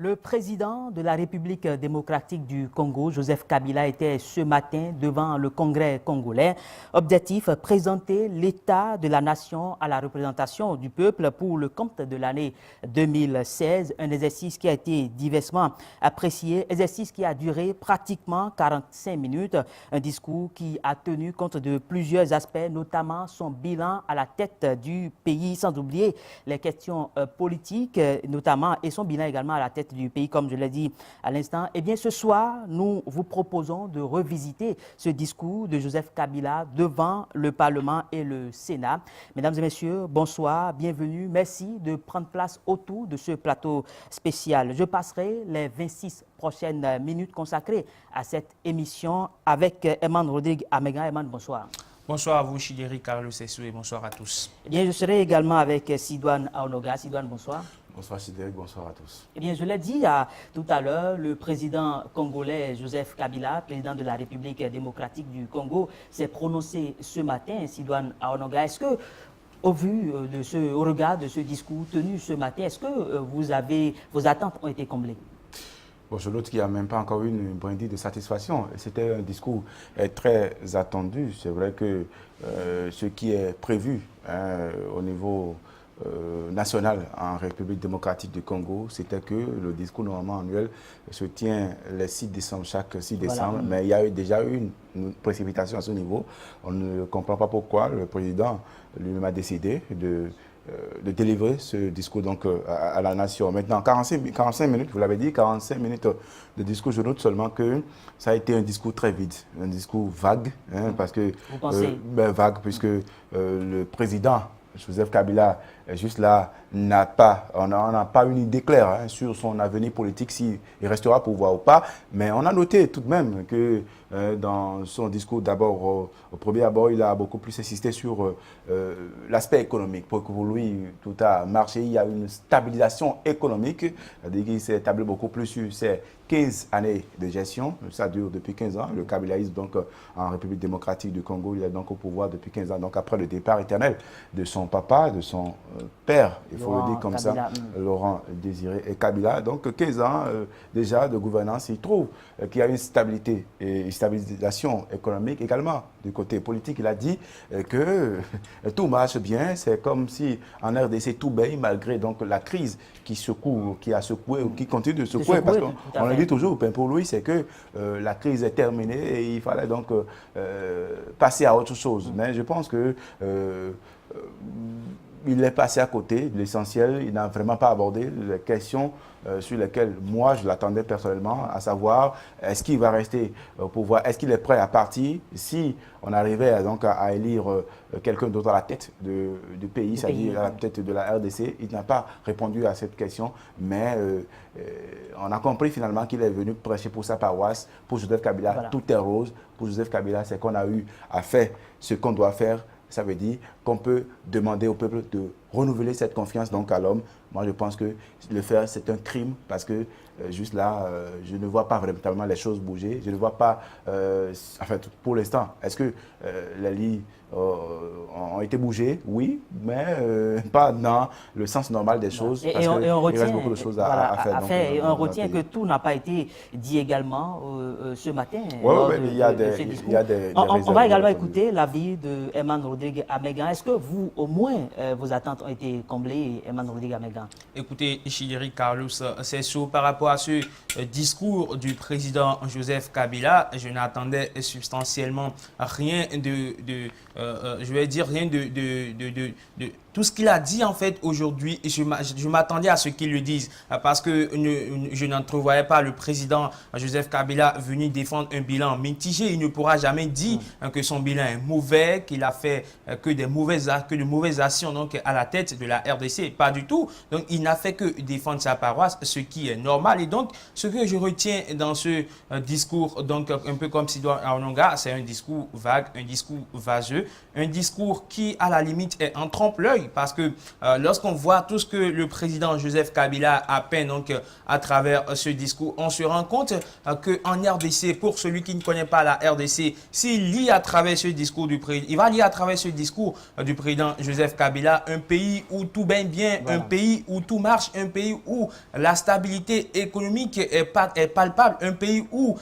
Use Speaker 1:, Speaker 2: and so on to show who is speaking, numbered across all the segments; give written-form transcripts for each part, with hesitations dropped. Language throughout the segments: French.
Speaker 1: Le président de la République démocratique du Congo, Joseph Kabila, était ce matin devant le Congrès congolais. Objectif, présenter l'état de la nation à la représentation du peuple pour le compte de l'année 2016. Un exercice qui a été diversement apprécié, exercice qui a duré pratiquement 45 minutes. Un discours qui a tenu compte de plusieurs aspects, notamment son bilan à la tête du pays, sans oublier les questions politiques, notamment, et son bilan également à la tête du pays, comme je l'ai dit à l'instant. Eh bien, ce soir, nous vous proposons de revisiter ce discours de Joseph Kabila devant le Parlement et le Sénat. Mesdames et messieurs, bonsoir, bienvenue. Merci de prendre place autour de ce plateau spécial. Je passerai les 26 prochaines minutes consacrées à cette émission avec Eman Rodrigue Amega. Eman, bonsoir.
Speaker 2: Bonsoir à vous, Chidéry Carlos Sessou, et bonsoir à tous.
Speaker 1: Eh bien, je serai également avec Sidouane Aonoga. Sidouane, bonsoir.
Speaker 3: Bonsoir Sidéric, bonsoir à tous.
Speaker 1: Eh bien, je l'ai dit tout à l'heure, le président congolais Joseph Kabila, président de la République démocratique du Congo, s'est prononcé ce matin, Sidouane Aonoga. Est-ce que, au regard de ce discours tenu ce matin, est-ce que vos attentes ont été comblées?
Speaker 3: Bon, je note qu'il n'y a même pas encore eu une brindille de satisfaction. C'était un discours très attendu. C'est vrai que ce qui est prévu au niveau national en République démocratique du Congo, c'était que le discours normalement annuel se tient les 6 décembre, chaque 6 décembre, voilà. Mais il y a déjà eu une précipitation à ce niveau. On ne comprend pas pourquoi le président lui-même a décidé de délivrer ce discours donc, à la nation. Maintenant, 45 minutes, vous l'avez dit, 45 minutes de discours, je note seulement que ça a été un discours très vide, un discours vague, parce que,
Speaker 1: vous pensez
Speaker 3: vague, puisque le président Joseph Kabila, juste là, on n'a pas une idée claire sur son avenir politique, s'il restera au pouvoir ou pas. Mais on a noté tout de même que dans son discours, d'abord, au premier abord, il a beaucoup plus insisté sur l'aspect économique. Pour lui, tout a marché. Il y a une stabilisation économique. C'est-à-dire qu'il s'est établi beaucoup plus sur ses 15 années de gestion. Ça dure depuis 15 ans. Le kabilaïsme, donc, en République démocratique du Congo, il est donc au pouvoir depuis 15 ans. Donc, après le départ éternel de son papa, de son père, il faut le dire comme Kabila, ça, Laurent Désiré et Kabila. Donc, 15 ans déjà de gouvernance, il trouve qu'il y a une stabilité et une stabilisation économique également. Du côté politique, il a dit que tout marche bien. C'est comme si en RDC, tout baigne malgré donc, la crise qui secoue, qui a secoué ou qui continue de secouer. Parce qu'on le dit toujours, pour lui, c'est que la crise est terminée et il fallait donc passer à autre chose. Mais je pense que il est passé à côté de l'essentiel. Il n'a vraiment pas abordé les questions sur lesquelles moi je l'attendais personnellement, à savoir est-ce qu'il va rester au pouvoir, est-ce qu'il est prêt à partir si on arrivait donc à élire quelqu'un d'autre à la tête du pays, c'est-à-dire à la tête de la RDC. Il n'a pas répondu à cette question, mais on a compris finalement qu'il est venu prêcher pour sa paroisse. Pour Joseph Kabila, voilà. Tout est rose. Pour Joseph Kabila, c'est qu'on a eu à faire ce qu'on doit faire. Ça veut dire qu'on peut demander au peuple de renouveler cette confiance donc à l'homme. Moi, je pense que le faire, c'est un crime parce que juste là, je ne vois pas véritablement les choses bouger. Je ne vois pas, enfin, pour l'instant, est-ce que les lits ont été bougés? Oui, mais pas dans le sens normal des choses.
Speaker 1: Et on retient,
Speaker 3: il reste beaucoup de choses à faire.
Speaker 1: Et on retient que tout n'a pas été dit également ce matin.
Speaker 3: Oui, il y a des
Speaker 1: on va également écouter l'avis de Eman Rodrigue Amega. Est-ce que vous, au moins, vos attentes ont été comblées, Eman Rodrigue Amega?
Speaker 2: Écoutez, Chidéry Carlos Sessou, par rapport à ce discours du président Joseph Kabila, je n'attendais substantiellement rien je vais dire rien de tout ce qu'il a dit en fait aujourd'hui. Je m'attendais à ce qu'il le dise parce que je n'entrevoyais pas le président Joseph Kabila venir défendre un bilan mitigé. Il ne pourra jamais dire que son bilan est mauvais, qu'il a fait que de mauvaises actions donc, à la tête de la RDC. Pas du tout. Donc il n'a fait que défendre sa paroisse, ce qui est normal. Et donc ce que je retiens dans ce discours, donc un peu comme Sidouane Aonoga, c'est un discours vague, un discours vaseux, un discours qui à la limite est en trompe-l'œil. trompe-l'œil parce que lorsqu'on voit tout ce que le président Joseph Kabila a peint donc, à travers ce discours, on se rend compte qu'en RDC, pour celui qui ne connaît pas la RDC, s'il lit à travers ce discours du président, il va lire à travers ce discours du président Joseph Kabila, un pays où tout va bien, voilà. Un pays où tout marche, un pays où la stabilité économique est palpable, un pays où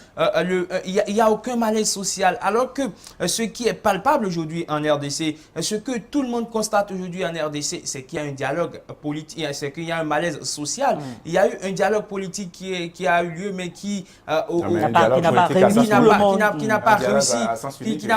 Speaker 2: il n'y a aucun malaise social. Alors que ce qui est palpable aujourd'hui en RDC, ce que tout le monde constate aujourd'hui en RDC, c'est qu'il y a un dialogue politique, c'est qu'il y a un malaise social. Il y a eu un dialogue politique qui a eu lieu, mais qui n'a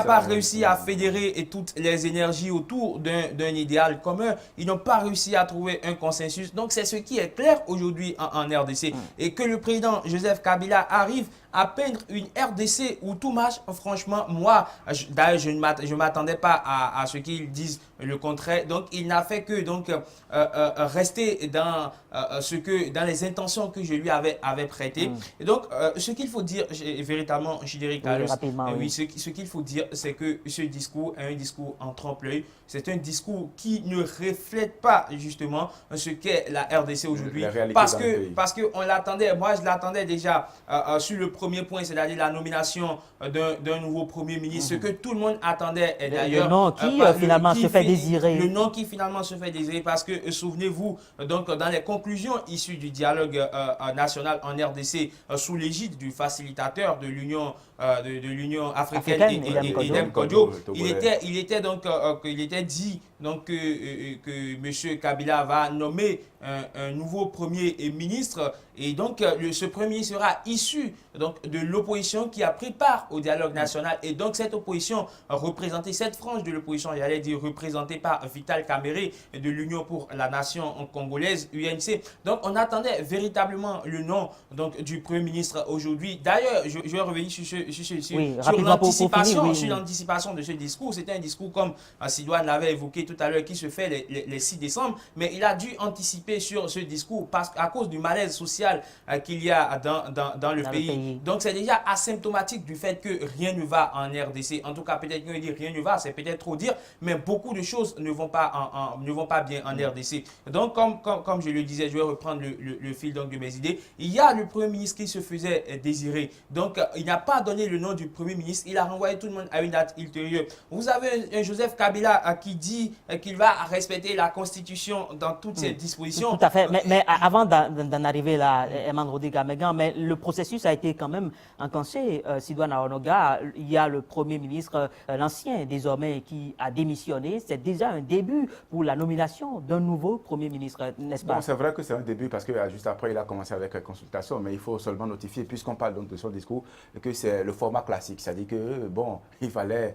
Speaker 2: pas réussi à fédérer toutes les énergies autour d'un idéal commun. Ils n'ont pas réussi à trouver un consensus. Donc, c'est ce qui est clair aujourd'hui en RDC. Et que le président Joseph Kabila arrive à peindre une RDC où tout marche, franchement, moi, d'ailleurs, je ne m'attendais pas à ce qu'ils disent le contraire. Donc, il n'a fait que rester dans les intentions que je lui avais prêtées. Et donc, ce qu'il faut dire véritablement, Chidéry Carlos, ce qu'il faut dire, c'est que ce discours est un discours en trompe-l'œil. C'est un discours qui ne reflète pas justement ce qu'est la RDC aujourd'hui. Parce qu'on l'attendait, moi je l'attendais déjà sur le premier point, c'est-à-dire la nomination d'un nouveau Premier ministre, ce que tout le monde attendait d'ailleurs.
Speaker 1: Le nom qui finalement se fait désirer.
Speaker 2: Le nom qui finalement se fait désirer parce que, souvenez-vous, donc dans les conclusions issues du dialogue national en RDC, sous l'égide du facilitateur de l'Union africaine, Edem Kodjo, il était dit donc, que M. Kabila va nommer un nouveau Premier ministre. Et donc, ce Premier ministre sera issu donc, de l'opposition qui a pris part au dialogue national. Et donc, cette opposition représentée, cette frange de l'opposition, j'allais dire représentée par Vital Kamerhe de l'Union pour la Nation congolaise, UNC. Donc, on attendait véritablement le nom donc, du Premier ministre aujourd'hui. D'ailleurs, je vais revenir sur l'anticipation de ce discours. C'était un discours comme Sidoine l'avait évoqué tout à l'heure, qui se fait les 6 décembre, mais il a dû anticiper sur ce discours à cause du malaise social qu'il y a dans le pays. Donc c'est déjà asymptomatique du fait que rien ne va en RDC. En tout cas, peut-être qu'on dit rien ne va, c'est peut-être trop dire, mais beaucoup de choses ne vont pas bien en RDC. Donc comme je le disais, je vais reprendre le fil donc, de mes idées. Il y a le Premier ministre qui se faisait désirer. Donc il n'a pas donné le nom du Premier ministre, il a renvoyé tout le monde à une date ultérieure. Vous avez un Joseph Kabila qui dit qu'il va respecter la Constitution dans toutes ses dispositions.
Speaker 1: Tout à fait. Mais avant d'en arriver là, Eman Rodrigue-Amegan, mais le processus a été quand même enclenché. Sidoine Aonoga, il y a le Premier ministre, l'ancien désormais, qui a démissionné. C'est déjà un début pour la nomination d'un nouveau Premier ministre, n'est-ce pas?
Speaker 3: Bon, c'est vrai que c'est un début parce que juste après, il a commencé avec la consultation, mais il faut seulement notifier, puisqu'on parle donc de son discours, que c'est le format classique. C'est-à-dire que, bon, il fallait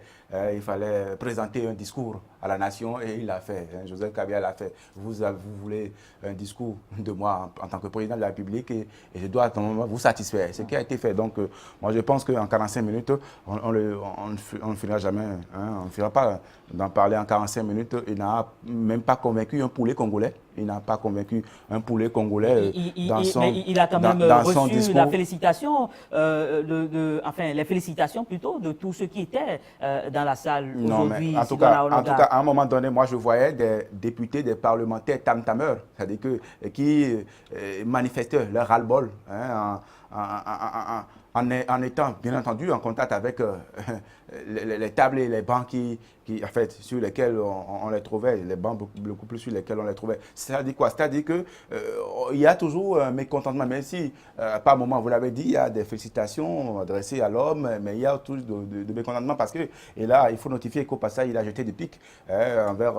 Speaker 3: présenter un discours à la nation et il l'a fait. Joseph Kabila l'a fait. Vous voulez un discours de moi en tant que président de la République et je dois à tout moment vous satisfaire. Ce qui a été fait. Donc, moi, je pense qu'en 45 minutes, on ne finira jamais. Hein, on ne finira pas d'en parler en 45 minutes. Il n'a même pas convaincu un poulet congolais. Il n'a pas convaincu un poulet congolais
Speaker 1: il a quand même reçu la félicitation, enfin, les félicitations plutôt de tous ceux qui étaient dans la salle aujourd'hui.
Speaker 3: En tout cas, à un moment donné, moi, je voyais des députés, des parlementaires tam-tameurs, c'est-à-dire qui manifestaient leur ras-le-bol en étant, bien entendu, en contact avec les tables et les bancs en fait, sur lesquels on les trouvait, les bancs beaucoup plus sur lesquels on les trouvait. C'est-à-dire quoi? C'est-à-dire qu'il y a toujours un mécontentement, même si, par un moment, vous l'avez dit, il y a des félicitations adressées à l'homme, mais il y a toujours de mécontentement parce que, et là, il faut notifier qu'au passage, il a jeté des pics envers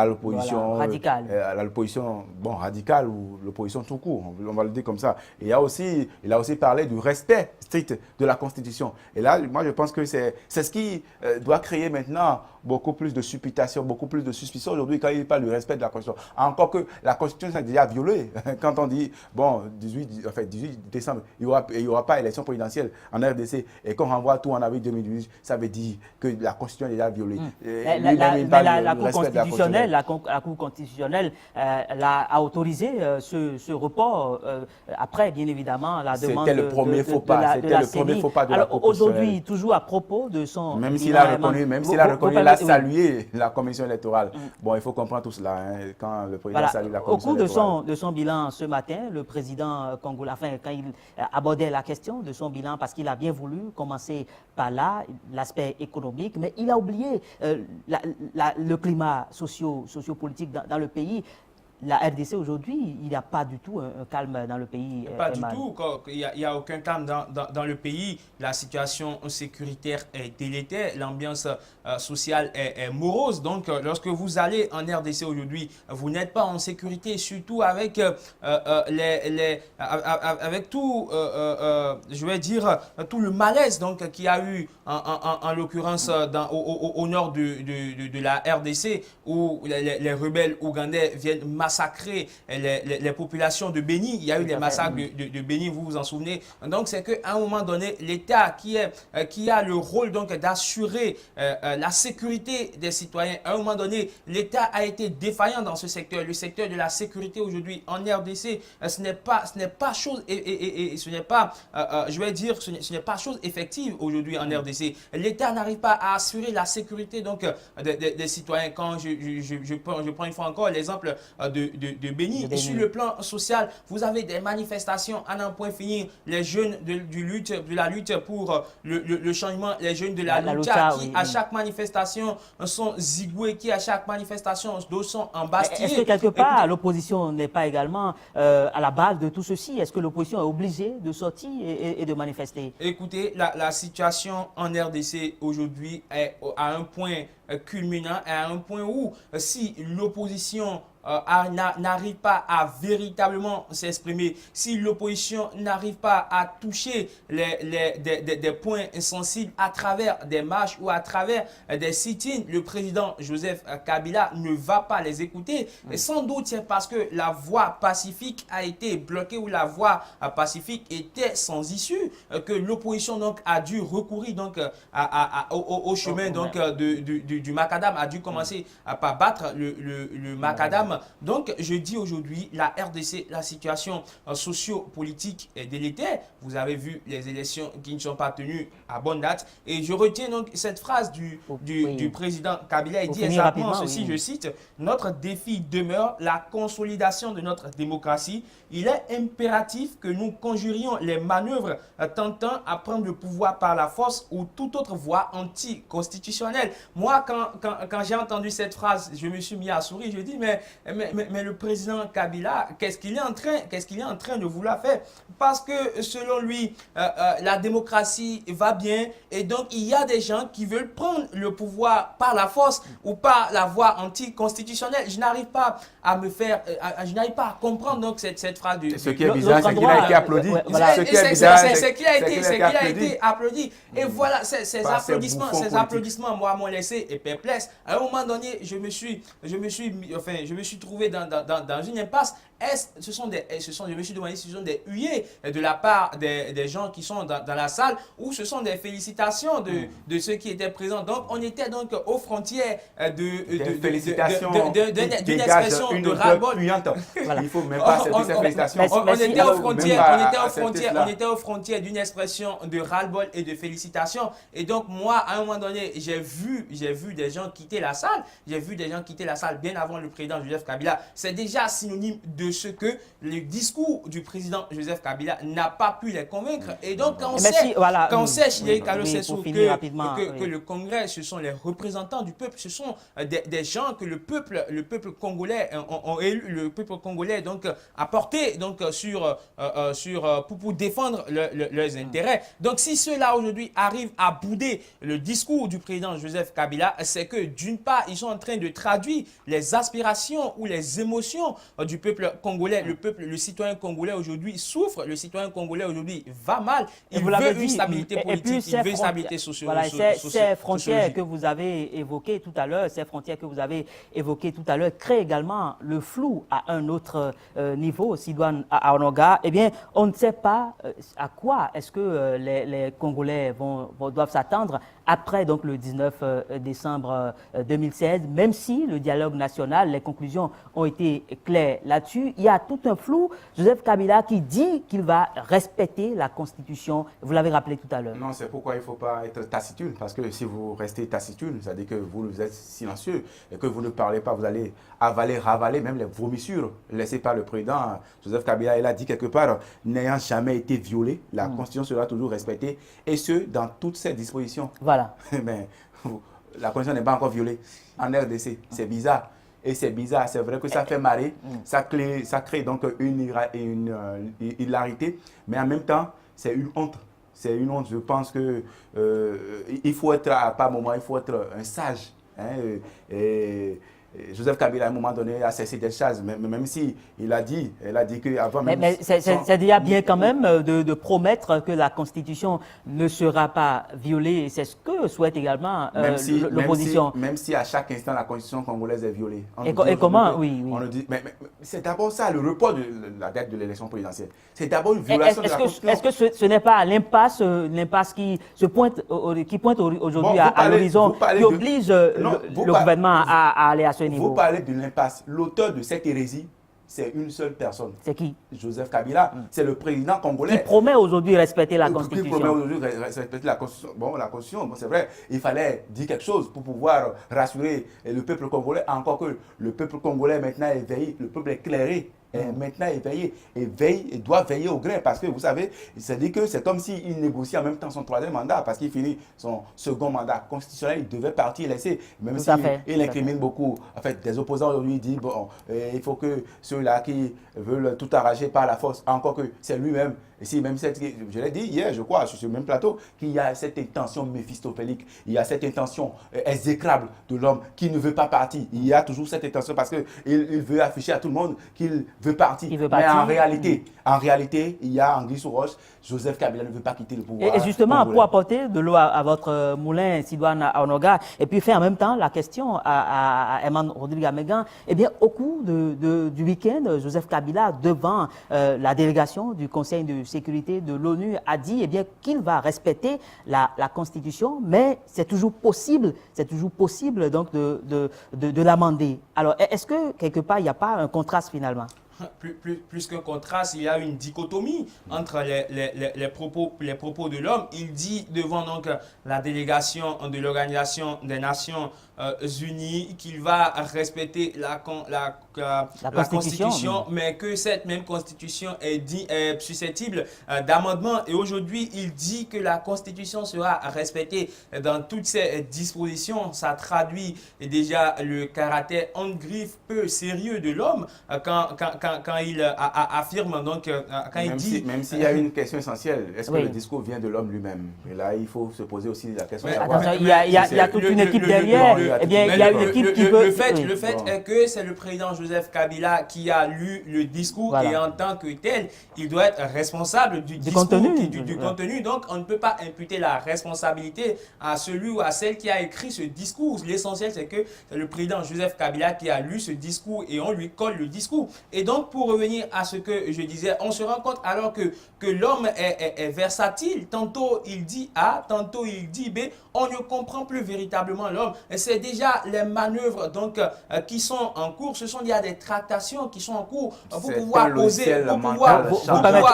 Speaker 3: l'opposition
Speaker 1: radicale.
Speaker 3: L'opposition radicale ou l'opposition tout court, on va le dire comme ça. Et il a aussi parlé du respect strict de la Constitution. Et là, moi, je pense que c'est ce qui doit créer maintenant beaucoup plus de supputation, beaucoup plus de suspicion aujourd'hui quand il parle du respect de la Constitution. Encore que la Constitution est déjà violée. Quand on dit, 18 décembre, il n'y aura pas élection présidentielle en RDC et qu'on renvoie tout en avril 2018, ça veut dire que la Constitution est déjà violée.
Speaker 1: La Cour constitutionnelle a autorisé ce report après, bien évidemment, la demande
Speaker 3: premier faux pas. C'était le premier faux pas de la Cour
Speaker 1: Aujourd'hui,
Speaker 3: constitutionnelle.
Speaker 1: toujours à propos de son...
Speaker 3: Même s'il a reconnu, il a salué la commission électorale. Bon, il faut comprendre tout cela, hein, quand le président salue la commission électorale.
Speaker 1: Au cours de son bilan ce matin, le président congolais, enfin, quand il abordait la question de son bilan, parce qu'il a bien voulu commencer par là, l'aspect économique, mais il a oublié le climat sociopolitique dans le pays. La RDC aujourd'hui, il n'y a pas du tout un calme dans le pays.
Speaker 2: Pas du tout. Il n'y a aucun calme dans le pays. La situation sécuritaire est délétère. L'ambiance sociale est morose. Donc, lorsque vous allez en RDC aujourd'hui, vous n'êtes pas en sécurité, surtout avec, avec tout, je vais dire, tout le malaise qu'il y a eu, en l'occurrence, au nord de la RDC, où les rebelles ougandais viennent massacrer les populations de Béni. Il y a eu les massacres de Béni, vous vous en souvenez. Donc, c'est qu'à un moment donné, l'État qui a le rôle d'assurer la sécurité des citoyens, à un moment donné, l'État a été défaillant dans ce secteur. Le secteur de la sécurité aujourd'hui en RDC, ce n'est pas chose, et ce n'est pas, je vais dire, ce n'est pas chose effective aujourd'hui en RDC. L'État n'arrive pas à assurer la sécurité des citoyens. Quand je prends une fois encore l'exemple de Béni. Sur le plan social, vous avez des manifestations à n'en point finir. Les jeunes de la lutte pour le changement, les jeunes de la Lucha qui, à chaque manifestation, sont zigoués, qui, à chaque manifestation, sont embastillés.
Speaker 1: Est-ce que quelque part, l'opposition n'est pas également à la base de tout ceci? Est-ce que l'opposition est obligée de sortir et de manifester?
Speaker 2: Écoutez, la situation en RDC aujourd'hui est à un point culminant, à un point où si l'opposition n'arrive pas à véritablement s'exprimer, si l'opposition n'arrive pas à toucher des points sensibles à travers des marches ou à travers des sit-ins, le président Joseph Kabila ne va pas les écouter. Et sans doute c'est parce que la voie pacifique a été bloquée ou la voie pacifique était sans issue que l'opposition a dû recourir au chemin du macadam, a dû commencer par battre le macadam. Donc, je dis aujourd'hui, la RDC, la situation socio-politique est délétère. Vous avez vu les élections qui ne sont pas tenues à bonne date. Et je retiens donc cette phrase du président Kabila. Il dit exactement ceci, je cite, « Notre défi demeure la consolidation de notre démocratie. Il est impératif que nous conjurions les manœuvres tentant à prendre le pouvoir par la force ou toute autre voie anticonstitutionnelle. » Moi, quand j'ai entendu cette phrase, je me suis mis à sourire. Je dis, mais le président Kabila, qu'est-ce qu'il est en train de vouloir faire? Parce que selon lui, la démocratie va bien et donc il y a des gens qui veulent prendre le pouvoir par la force ou par la voie anticonstitutionnelle. Je n'arrive pas je n'arrive pas à comprendre donc cette phrase de...
Speaker 3: Ce qui est bizarre, c'est qu'il a été applaudi.
Speaker 2: C'est qu'il a été applaudi. Et voilà, ces applaudissements, moi, m'ont laissé perplexe. À un moment donné, je me suis trouvé dans une impasse. Je me suis demandé si ce sont des huées de la part des gens qui sont dans la salle ou ce sont des félicitations de ceux qui étaient présents. Donc, on était donc aux frontières d'une expression de ras-le-bol.
Speaker 3: Voilà. Il faut même pas servir ces félicitations.
Speaker 2: On était aux frontières d'une expression de ras-le-bol et de félicitations. Et donc, moi, à un moment donné, j'ai vu des gens quitter la salle. J'ai vu des gens quitter la salle bien avant le président Joseph Kabila. C'est déjà synonyme de ce que le discours du président Joseph Kabila n'a pas pu les convaincre. Et donc, quand on sait, Chidéry Carlo Sessou, que le Congrès, ce sont les représentants du peuple, ce sont des gens que le peuple congolais ont élu, le peuple congolais donc a porté donc pour défendre leurs intérêts. Donc, si ceux-là aujourd'hui arrivent à bouder le discours du président Joseph Kabila, c'est que d'une part, ils sont en train de traduire les aspirations ou les émotions du peuple congolais. Le citoyen congolais aujourd'hui souffre, le citoyen congolais aujourd'hui va mal. Il veut une stabilité politique, il veut une stabilité sociale.
Speaker 1: Voilà, ces frontières que vous avez évoquées tout à l'heure, créent également le flou à un autre niveau, Sidoine Aonoga. Eh bien, on ne sait pas à quoi est-ce que les Congolais doivent s'attendre après donc, le 19 décembre 2016, même si le dialogue national, les conclusions conclusions ont été claires là-dessus. Il y a tout un flou. Joseph Kabila qui dit qu'il va respecter la Constitution. Vous l'avez rappelé tout à l'heure.
Speaker 3: Non, c'est pourquoi il ne faut pas être taciturne. Parce que si vous restez taciturne, ça veut dire que vous êtes silencieux et que vous ne parlez pas, vous allez avaler, ravaler même les vomissures laissées par le président Joseph Kabila. Il a dit quelque part, n'ayant jamais été violé, la Constitution sera toujours respectée. Et ce, dans toutes ses dispositions.
Speaker 1: Voilà.
Speaker 3: Mais la Constitution n'est pas encore violée en RDC. C'est bizarre. Et c'est bizarre, c'est vrai que ça fait marrer, ça crée donc une hilarité, mais en même temps, c'est une honte. C'est une honte. Je pense que il faut être, à pas un moment, il faut être un sage. Hein, et Joseph Kabila, à un moment donné, a cessé d'être sage, même si elle a dit qu'avant même...
Speaker 1: Mais c'est déjà bien quand même de promettre que la Constitution ne sera pas violée. C'est ce que souhaite également l'opposition.
Speaker 3: Même si à chaque instant, la Constitution congolaise est violée.
Speaker 1: Et comment? Oui.
Speaker 3: On le dit, mais c'est d'abord ça, le report de la date de l'élection présidentielle. C'est d'abord une violation de la Constitution.
Speaker 1: Est-ce que ce n'est pas l'impasse qui pointe aujourd'hui à l'horizon, qui oblige le gouvernement à aller à ce niveau?
Speaker 3: Vous parlez de l'impasse. L'auteur de cette hérésie, c'est une seule personne.
Speaker 1: C'est qui?
Speaker 3: Joseph Kabila. C'est le président congolais.
Speaker 1: Qui promet aujourd'hui de respecter la Constitution.
Speaker 3: Qui promet aujourd'hui de respecter la Constitution. Bon, la Constitution, c'est vrai, il fallait dire quelque chose pour pouvoir rassurer le peuple congolais. Encore que le peuple congolais maintenant est éveillé, le peuple est éclairé. Est maintenant éveillé et doit veiller au grain parce que vous savez, c'est-à-dire que c'est comme s'il négocie en même temps son troisième mandat parce qu'il finit son second mandat constitutionnel, il devait partir laisser, même s'il incrimine beaucoup. En fait, des opposants aujourd'hui disent bon, il faut que ceux-là qui veulent tout arracher par la force, encore que c'est lui-même. Et si même je l'ai dit hier, je crois, sur ce même plateau, qu'il y a cette intention méphistophélique, il y a cette intention exécrable de l'homme qui ne veut pas partir. Il y a toujours cette intention parce qu'il veut afficher à tout le monde qu'il veut partir. Mais en réalité, il y a Anguille sous roche. Joseph Kabila ne veut pas quitter le pouvoir.
Speaker 1: Et justement, pour apporter de l'eau à votre moulin, Sidoine Onoga, et puis faire en même temps la question à Eman Rodrigue-Amegan, eh bien, au cours du week-end, Joseph Kabila, devant la délégation du Conseil de sécurité de l'ONU, a dit eh bien, qu'il va respecter la Constitution, mais c'est toujours possible donc de l'amender. Alors, est-ce que quelque part, il n'y a pas un contraste finalement?
Speaker 2: Plus qu'un contraste, il y a une dichotomie entre les propos de l'homme. Il dit devant donc la délégation de l'Organisation des Nations Unies qu'il va respecter la Constitution, mais que cette même Constitution est susceptible d'amendement. Et aujourd'hui, il dit que la Constitution sera respectée dans toutes ses dispositions. Ça traduit déjà le caractère en griffe peu sérieux de l'homme quand il affirme, donc, quand il dit...
Speaker 3: Même s'il y a une question essentielle, est-ce que le discours vient de l'homme lui-même? Et là, il faut se poser aussi la question.
Speaker 1: Attention, il y a toute une équipe derrière. Eh bien, il y a une équipe qui veut...
Speaker 2: Le fait est que c'est le président Joseph Kabila qui a lu le discours et en tant que tel, il doit être responsable du discours, contenu. Donc, on ne peut pas imputer la responsabilité à celui ou à celle qui a écrit ce discours. L'essentiel, c'est que c'est le président Joseph Kabila qui a lu ce discours et on lui colle le discours. Et donc, pour revenir à ce que je disais, on se rend compte alors que l'homme est versatile. Tantôt, il dit A, tantôt, il dit B. On ne comprend plus véritablement l'homme. C'est déjà les manœuvres donc, qui sont en cours. Il y a des tractations qui sont en cours pour pouvoir poser...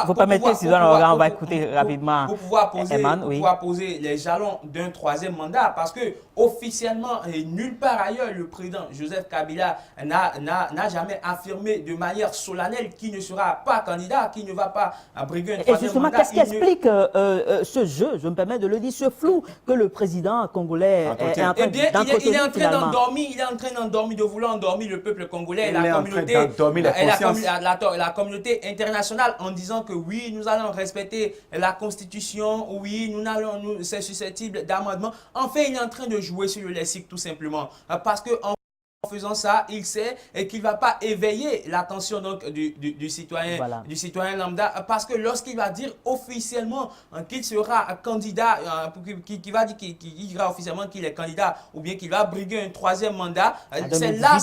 Speaker 1: Vous permettez, Sidoine, on va écouter rapidement.
Speaker 2: Pour pouvoir poser les jalons d'un troisième mandat. Parce que officiellement, et nulle part ailleurs, le président Joseph Kabila n'a jamais affirmé de manière solennelle qu'il ne sera pas candidat, qu'il ne va pas briguer un troisième mandat.
Speaker 1: Et justement, qu'est-ce qui explique ce jeu, je me permets de le dire, ce flou que le président congolais est en train d'entretenir?
Speaker 2: Il est en train d'endormir, de vouloir endormir le peuple congolais, la communauté internationale en disant que oui, nous allons respecter la Constitution, oui, c'est susceptible d'amendement. En fait, il est en train de jouer sur le lexique tout simplement. Parce que en faisant ça, il sait qu'il ne va pas éveiller l'attention donc du citoyen lambda, parce que lorsqu'il va dire officiellement qu'il sera candidat, qu'il va dire qu'il dira officiellement qu'il est candidat ou bien qu'il va briguer un troisième mandat, c'est là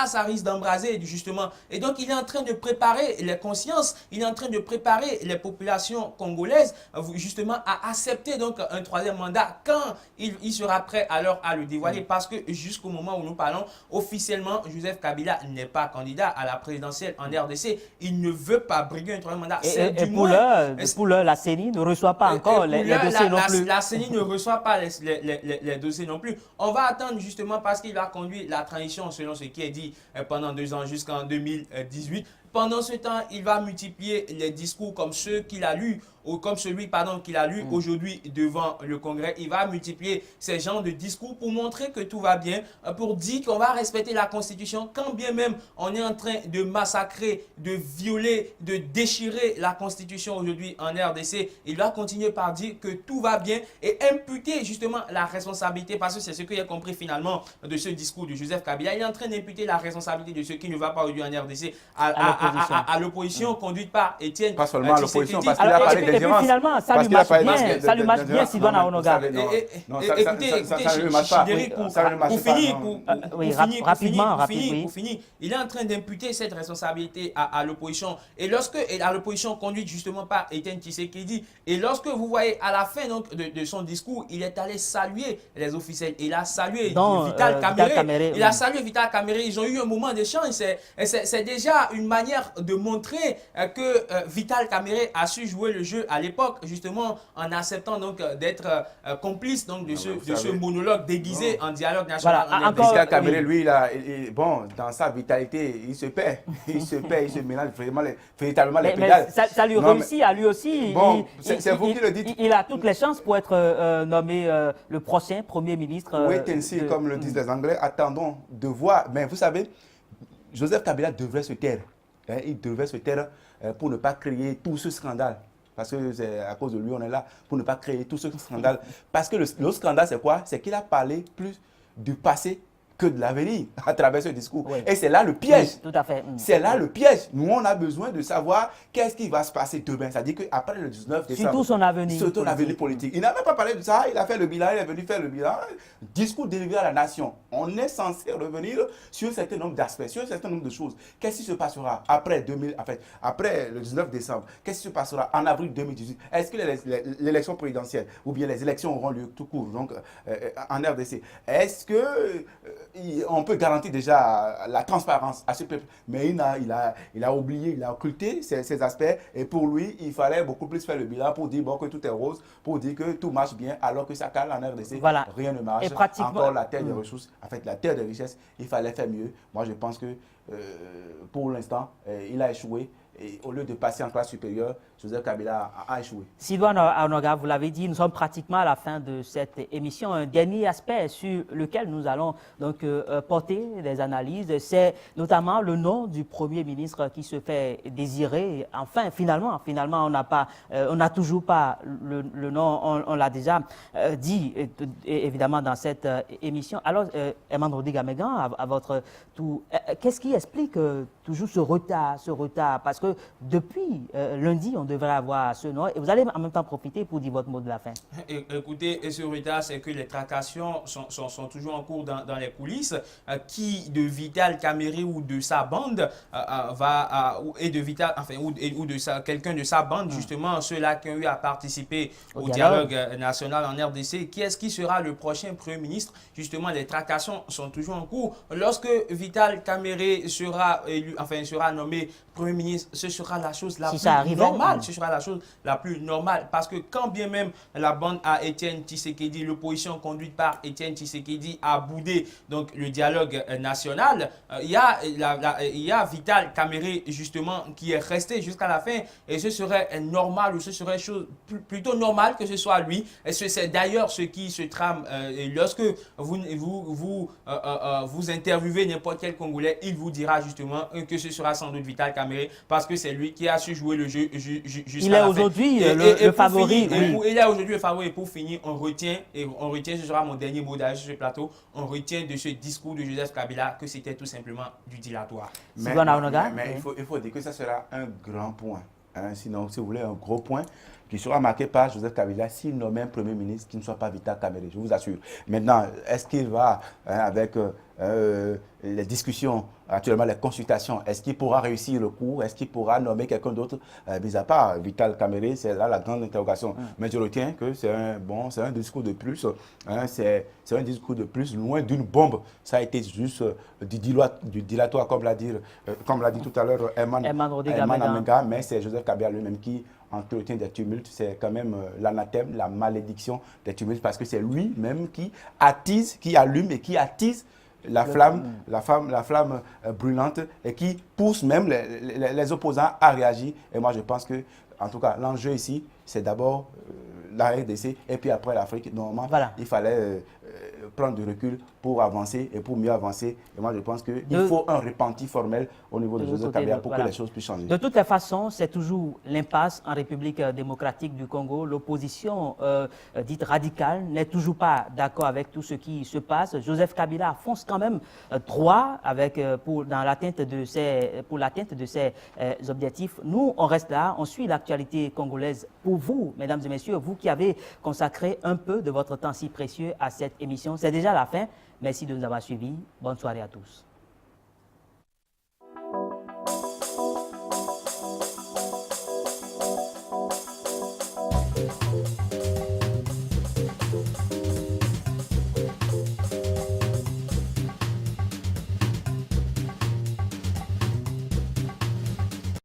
Speaker 2: ça risque d'embraser justement. Et donc il est en train de préparer les consciences, il est en train de préparer les populations congolaises justement à accepter donc un troisième mandat quand il sera prêt alors à le dévoiler, parce que jusqu'au moment où nous parlons, officiellement, Joseph Kabila n'est pas candidat à la présidentielle en RDC. Il ne veut pas briguer un troisième mandat.
Speaker 1: Et pour l'heure, la CENI ne reçoit pas encore les dossiers non plus.
Speaker 2: La CENI ne reçoit pas les dossiers non plus. On va attendre justement parce qu'il va conduire la transition selon ce qui est dit pendant 2 ans jusqu'en 2018. Pendant ce temps, il va multiplier les discours comme ceux qu'il a lus, ou comme celui qu'il a lu aujourd'hui devant le Congrès. Il va multiplier ces genres de discours pour montrer que tout va bien, pour dire qu'on va respecter la Constitution, quand bien même on est en train de massacrer, de violer, de déchirer la Constitution aujourd'hui en RDC. Il va continuer par dire que tout va bien et imputer justement la responsabilité, parce que c'est ce que j'ai compris finalement de ce discours de Joseph Kabila. Il est en train d'imputer la responsabilité de ce qui ne va pas aujourd'hui en RDC à l'opposition conduite par Étienne.
Speaker 3: Pas seulement à l'opposition, parce qu'il a parlé
Speaker 1: et puis finalement, ça lui marche bien, Sidoine Aonoga.
Speaker 2: Écoutez, pour finir, il est en train d'imputer cette responsabilité à l'opposition. Et à l'opposition conduite justement par Étienne Tshisekedi, et lorsque vous voyez à la fin donc, de son discours, il est allé saluer les officiels. Il a salué Vital Kamerhe. Il a salué Vital Kamerhe. Ils ont eu un moment d'échange. C'est déjà une manière de montrer que Vital Kamerhe a su jouer le jeu à l'époque, justement en acceptant donc d'être complice donc de ce monologue déguisé en dialogue national.
Speaker 3: Voilà, Vital Kamerhe, lui, dans sa vitalité, il se perd. Il se mélange véritablement les pédales.
Speaker 1: Ça lui réussit à lui aussi.
Speaker 3: Bon, c'est vous qui le dites.
Speaker 1: Il a toutes les chances pour être nommé le prochain Premier ministre.
Speaker 3: Wait and see, comme le disent les Anglais. Attendons de voir. Mais vous savez, Joseph Kabila devrait se taire. Il devrait se taire pour ne pas créer tout ce scandale. Parce que c'est à cause de lui, on est là, pour ne pas créer tout ce scandale. Parce que le scandale, c'est quoi? C'est qu'il a parlé plus du passé que de l'avenir à travers ce discours. Oui. Et c'est là le piège.
Speaker 1: Oui, tout à fait.
Speaker 3: C'est là le piège. Nous, on a besoin de savoir qu'est-ce qui va se passer demain. C'est-à-dire qu'après le 19 décembre...
Speaker 1: Surtout son avenir.
Speaker 3: Surtout l'avenir politique. Il n'a même pas parlé de ça. Il a fait le bilan. Il est venu faire le bilan. Discours délivré à la nation. On est censé revenir sur un certain nombre d'aspects, sur un certain nombre de choses. Qu'est-ce qui se passera après le 19 décembre? Qu'est-ce qui se passera en avril 2018? Est-ce que l'élection présidentielle ou bien les élections auront lieu tout court, donc en RDC? Est-ce que on peut garantir déjà la transparence à ce peuple? Mais il a oublié, il a occulté ces aspects, et pour lui, il fallait beaucoup plus faire le bilan pour dire que tout est rose, pour dire que tout marche bien, alors que ça cale en RDC, voilà. Rien ne marche. Encore la terre des ressources, en fait la terre des richesses, il fallait faire mieux. Moi, je pense que pour l'instant, il a échoué. Et au lieu de passer en classe supérieure, Joseph Kabila a échoué.
Speaker 1: Sidoine Aonoga, vous l'avez dit, nous sommes pratiquement à la fin de cette émission. Un dernier aspect sur lequel nous allons donc porter des analyses, c'est notamment le nom du Premier ministre qui se fait désirer. Enfin, finalement, on n'a toujours pas le nom, on l'a déjà dit évidemment dans cette émission. Alors, Emmanuel Digamegan, à votre tour, qu'est-ce qui explique toujours ce retard? Parce que depuis lundi, on devrait avoir ce nom. Et vous allez en même temps profiter pour dire votre mot de la fin.
Speaker 2: Écoutez, ce retard, c'est que les tracassions sont toujours en cours dans les coulisses. Qui de Vital Kamerhe ou de sa bande ou de quelqu'un de sa bande, justement, ceux-là qui ont eu à participer au dialogue national en RDC, qui est-ce qui sera le prochain Premier ministre? Justement, les tracassions sont toujours en cours. Lorsque Vital Kamerhe sera nommé Premier ministre, ce sera la chose la plus normale. Ce sera la chose la plus normale. Parce que quand bien même la bande à Étienne Tshisekedi, l'opposition conduite par Étienne Tshisekedi a boudé donc, le dialogue national, il y a Vital Kamerhe justement qui est resté jusqu'à la fin. Et ce serait normal, ou ce serait chose plutôt normale que ce soit lui. Et c'est d'ailleurs ce qui se trame. Lorsque vous interviewez n'importe quel Congolais, il vous dira justement que ce sera sans doute Vital Kamerhe, parce que c'est lui qui a su jouer le jeu jusqu'à la fin.
Speaker 1: Il est aujourd'hui le favori.
Speaker 2: Il est aujourd'hui le favori. Et pour finir, on retient, ce sera mon dernier mot d'ailleurs sur ce plateau, on retient de ce discours de Joseph Kabila que c'était tout simplement du dilatoire.
Speaker 3: Mais il faut dire que ça sera un grand point. Sinon, si vous voulez, un gros point qui sera marqué par Joseph Kabila s'il nomme un Premier ministre qui ne soit pas Vital Kamerhe, je vous assure. Maintenant, est-ce qu'il va avec les discussions, actuellement les consultations, est-ce qu'il pourra réussir le coup? Est-ce qu'il pourra nommer quelqu'un d'autre? Mis à part Vital Kamerhe, c'est là la grande interrogation. Mais je retiens que c'est un discours de plus, hein, c'est un discours de plus, loin d'une bombe. Ça a été juste du dilatoire, comme l'a dit tout à l'heure Herman Amenga, mais c'est Joseph Kabila lui-même qui entretient des tumultes. C'est quand même l'anathème, la malédiction des tumultes, parce que c'est lui-même qui attise, qui allume et qui attise la flamme brûlante et qui pousse même les opposants à réagir. Et moi, je pense que, en tout cas, l'enjeu ici, c'est d'abord la RDC et puis après l'Afrique. Normalement, il fallait prendre du recul pour avancer et pour mieux avancer. Et moi, je pense qu'il faut un repenti formel au niveau de Joseph Kabila pour que les choses puissent changer.
Speaker 1: De toutes les façons, c'est toujours l'impasse en République démocratique du Congo. L'opposition dite radicale n'est toujours pas d'accord avec tout ce qui se passe. Joseph Kabila fonce quand même droit pour l'atteinte de ses objectifs. Nous, on reste là, on suit l'actualité congolaise pour vous, mesdames et messieurs, vous qui avez consacré un peu de votre temps si précieux à cette émission. C'est déjà la fin. Merci de nous avoir suivis. Bonne soirée à tous.